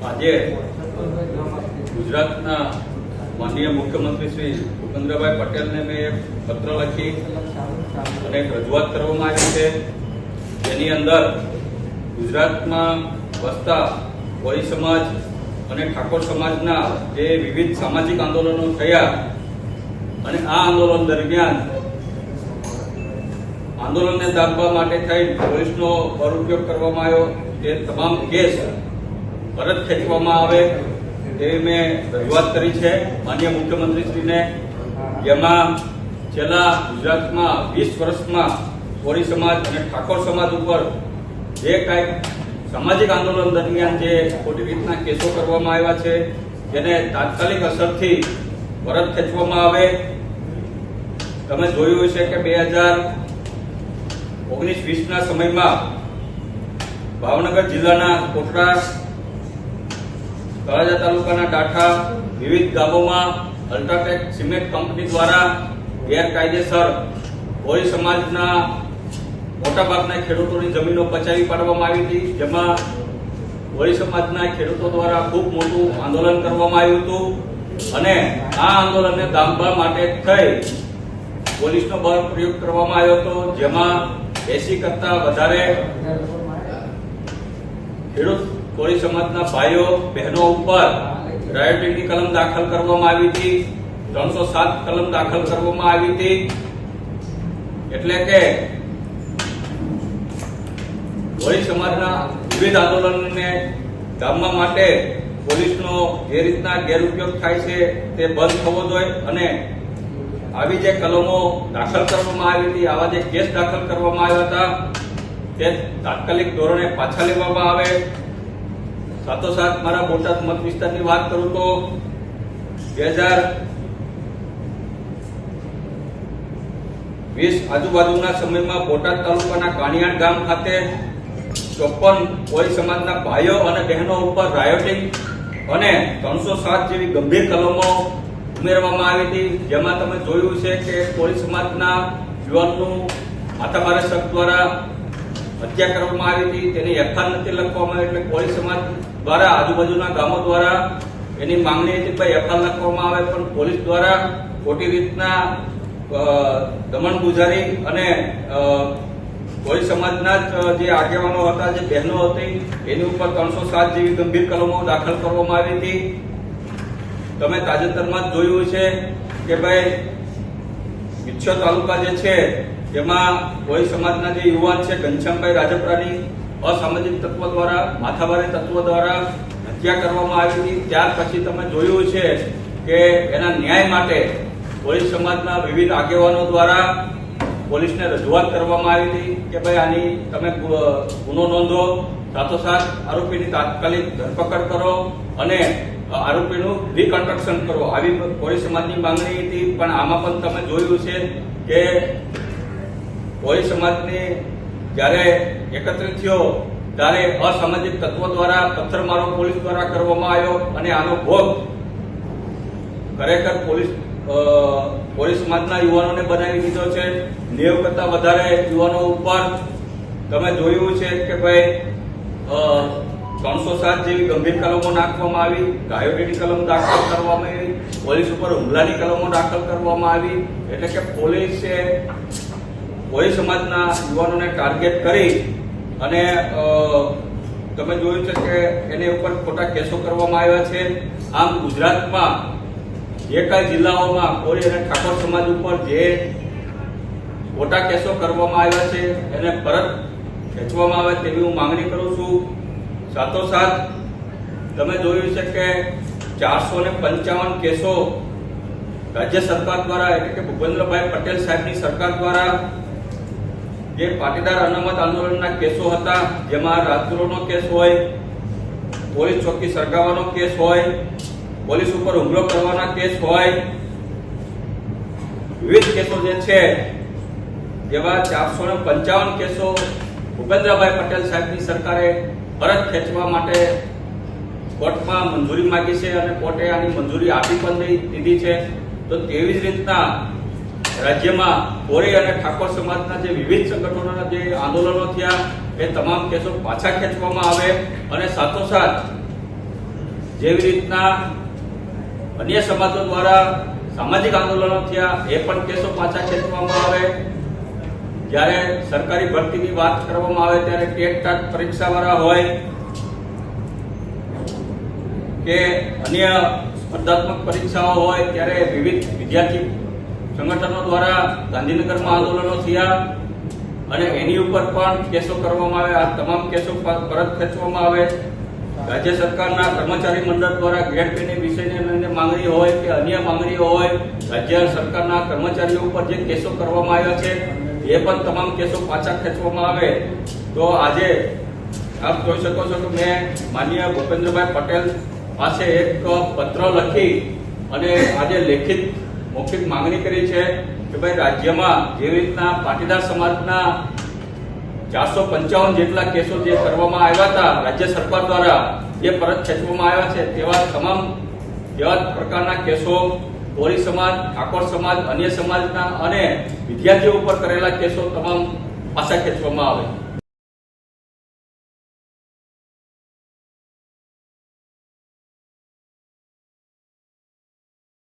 આજે ગુજરાતના માનનીય મુખ્યમંત્રી શ્રી ભૂપેન્દ્રભાઈ પટેલને મેં એક પત્ર લખી અને એક રજૂઆત કરવામાં આવી છે, જેની અંદર ગુજરાતમાં વસતા કોળી સમાજ અને ઠાકોર સમાજના જે વિવિધ સામાજિક આંદોલનો થયા અને આ આંદોલન દરમિયાન આંદોલનને દાબવા માટે થઈ પોલીસનો દુરુપયોગ કરવામાં આવ્યો, તે તમામ કેસ પરત ખેંચવામાં આવે તેવી મેં રજૂઆત કરી છે માનનીય મુખ્યમંત્રીશ્રીને, જેમાં છેલ્લા ગુજરાતમાં 20 વર્ષમાં કોળી સમાજ અને ઠાકોર સમાજ ઉપર જે કાંઈ સામાજિક આંદોલન દરમિયાન જે ખોટી રીતના કેસો કરવામાં આવ્યા છે તેને તાત્કાલિક અસરથી પરત ખેંચવામાં આવે. તમે જોયું હશે કે 2019-20ના સમયમાં ભાવનગર જિલ્લાના કોટડા, તળાજા તાલુકાના ડાઠા વિવિધ ગામોમાં અલ્ટ્રાટેક સિમેન્ટ કંપની દ્વારા ગેરકાયદેસર કોળી સમાજના મોટાભાગના ખેડૂતોની જમીનો પચાવી પાડવામાં આવી હતી, જેમાં કોળી સમાજના ખેડૂતો દ્વારા ખૂબ મોટું આંદોલન કરવામાં આવ્યું હતું અને આ આંદોલનને દાબવા માટે થઈ પોલીસનો બળ પ્રયોગ કરવામાં આવ્યો હતો, જેમાં 80 કરતા વધારે ખેડૂત કોળી સમાજના ભાઈઓ બહેનો ઉપર રાયોટિંગની કલમ દાખલ કરવામાં આવી હતી, 307 કલમ દાખલ કરવામાં આવી હતી. એટલે કે કોળી સમાજના વિવિધ આંદોલનને દાબવા માટે પોલીસનો જે રીતના ગેરઉપયોગ થાય છે તે બંધ થવો જોઈએ અને આવી જે કલમો દાખલ કરવામાં આવી હતી, આવા જે કેસ દાખલ કરવામાં આવ્યા હતા તે તાત્કાલિક ધોરણે પાછા લેવામાં આવે. સાથોસાથ મારા બોટાદ મત વિસ્તારની વાત કરું તો 2020 આજુબાજુના સમયમાં બોટાદ તાલુકાના કાણિયાણ ગામ ખાતે 54 કોળી સમાજના ભાઈઓ અને બહેનો ઉપર રાયોટિંગ અને 307 જેવી ગંભીર કલમો ઉમેરવામાં આવી હતી, જેમાં તમે જોયું છે કે કોળી સમાજના યુવાનનું માથાભારે શખ્સ દ્વારા હત્યા કરવામાં આવી હતી, તેની એફઆઈઆર નથી લખવામાં આવી. એટલે કોળી સમાજ દ્વારા આજુબાજુના ગામો દ્વારા એની માંગણી હતી કે એફઆઈઆર લખવામાં આવે, પણ પોલીસ દ્વારા ખોટી રીતના દમન ગુજારી અને કોળી સમાજના જે આગેવાનો હતા, જે બહેનો હતી, એની ઉપર 307 જેવી ગંભીર કલમો દાખલ કરવામાં આવી હતી. તમે તાજેતરમાં જ જોયું છે કે ભાઈ વિછોદ તાલુકા જે છે તેમાં કોળી સમાજના જે યુવાન છે ઘનશ્યામભાઈ રાજપરાની અસામાજિક તત્વ દ્વારા, માથાભારે તત્વ દ્વારા હત્યા કરવામાં આવી હતી. ત્યાર પછી તમે જોયું છે કે એના ન્યાય માટે કોળી સમાજના વિવિધ આગેવાનો દ્વારા પોલીસને રજૂઆત કરવામાં આવી હતી કે ભાઈ આની તમે ગુનો નોંધો, સાથોસાથ આરોપીની તાત્કાલિક ધરપકડ કરો અને આરોપીનું રિકન્સ્ટ્રક્શન કરો, આવી કોળી સમાજની માંગણી હતી. પણ આમાં પણ તમે જોયું છે કે કોળી સમાજને જ્યારે એકત્રિત થયો ત્યારે અસામાજિક તત્વો દ્વારા પથ્થરમારો પોલીસ દ્વારા કરવામાં આવ્યો અને આનો ભોગ ખરેખર કોળી સમાજના યુવાનોને બનાવી દીધો છે. 90 કરતા વધારે યુવાનો ઉપર તમે જોયું છે કે ભાઈ 307 જેવી ગંભીર કલમો નાખવામાં આવી, રાયોટિંગની કલમ દાખલ કરવામાં આવી, પોલીસ ઉપર હુમલાની કલમો દાખલ કરવામાં આવી. એટલે કે પોલીસે કોળી સમાજના યુવાનોને ટાર્ગેટ કરી અને તમે જોયું છે કે એની ઉપર ખોટા કેસો કરવામાં આવ્યા છે. આમ ગુજરાતમાં જે કાંઈ જિલ્લાઓમાં કોળી અને ઠાકોર સમાજ ઉપર જે ખોટા કેસો કરવામાં આવ્યા છે એને પરત ખેંચવામાં આવે તેવી હું માંગણી કરું છું. સાથોસાથ તમે જોયું છે કે 455 કેસો રાજ્ય સરકાર દ્વારા, એટલે કે ભૂપેન્દ્રભાઈ પટેલ સાહેબની સરકાર દ્વારા જે પાટીદાર અનામત આંદોલનના કેસો હતા, જેમાં રાજદ્રોહનો કેસ હોય, પોલીસ ચોકી સળગાવવાનો કેસ હોય, પોલીસ ઉપર હુમલો કરવાના કેસ હોય, વિવિધ કેસો જે છે જેવા 455 કેસો ભૂપેન્દ્રભાઈ પટેલ સાહેબની સરકારે પરત ખેંચવા માટે કોર્ટમાં મંજૂરી માંગી છે અને કોર્ટે આની મંજૂરી આપી પણ દીધી છે. તો તેવી જ રીતના રાજ્યમાં કોળી અને ઠાકોર સમાજના જે વિવિધ સંગઠનોના જે આંદોલનો થયા એ તમામ કેસો પાછા ખેંચવામાં આવે અને સાથોસાથ જેવી રીતના અન્ય સમાજો દ્વારા સામાજિક આંદોલનો થયા એ પણ કેસો પાછા ખેંચવામાં આવે. જ્યારે સરકારી ભરતીની વાત કરવામાં આવે ત્યારે ટેટ પરીક્ષાવાળા હોય કે અન્ય સ્પર્ધાત્મક પરીક્ષાઓ હોય ત્યારે વિવિધ વિદ્યાર્થી સંગઠનો દ્વારા ગાંધીનગરમાં આંદોલનો થયા અને એની ઉપર પણ કેસો કરવામાં આવે. આ તમામ કેસો પરત ખેંચવામાં આવે. રાજ્ય સરકારના કર્મચારી મંડળ દ્વારા ગ્રેડ પેની વિષયને લઈને માંગણી હોય કે અન્ય માંગણીઓ હોય, રાજ્ય સરકારના કર્મચારીઓ ઉપર જે કેસો કરવામાં આવ્યા છે એ પણ તમામ કેસો પાછા ખેંચવામાં આવે. તો આજે આપ જોઈ શકો છો કે મેં માનનીય ભૂપેન્દ્રભાઈ પટેલ પાસે એક પત્ર લખી અને આજે લેખિત મૌખિક માંગણી કરી છે કે ભાઈ રાજ્યમાં જેવી રીતના પાટીદાર સમાજના 455 જેટલા કેસો જે કરવામાં આવ્યા હતા રાજ્ય સરકાર દ્વારા જે પરત ખેંચવામાં આવ્યા છે તેવા પ્રકારના કેસો કોરી સમાજ, ઠાકોર સમાજ, અન્ય સમાજના અને વિદ્યાર્થીઓ ઉપર કરેલા કેસો તમામ પાછા ખેંચવામાં આવે.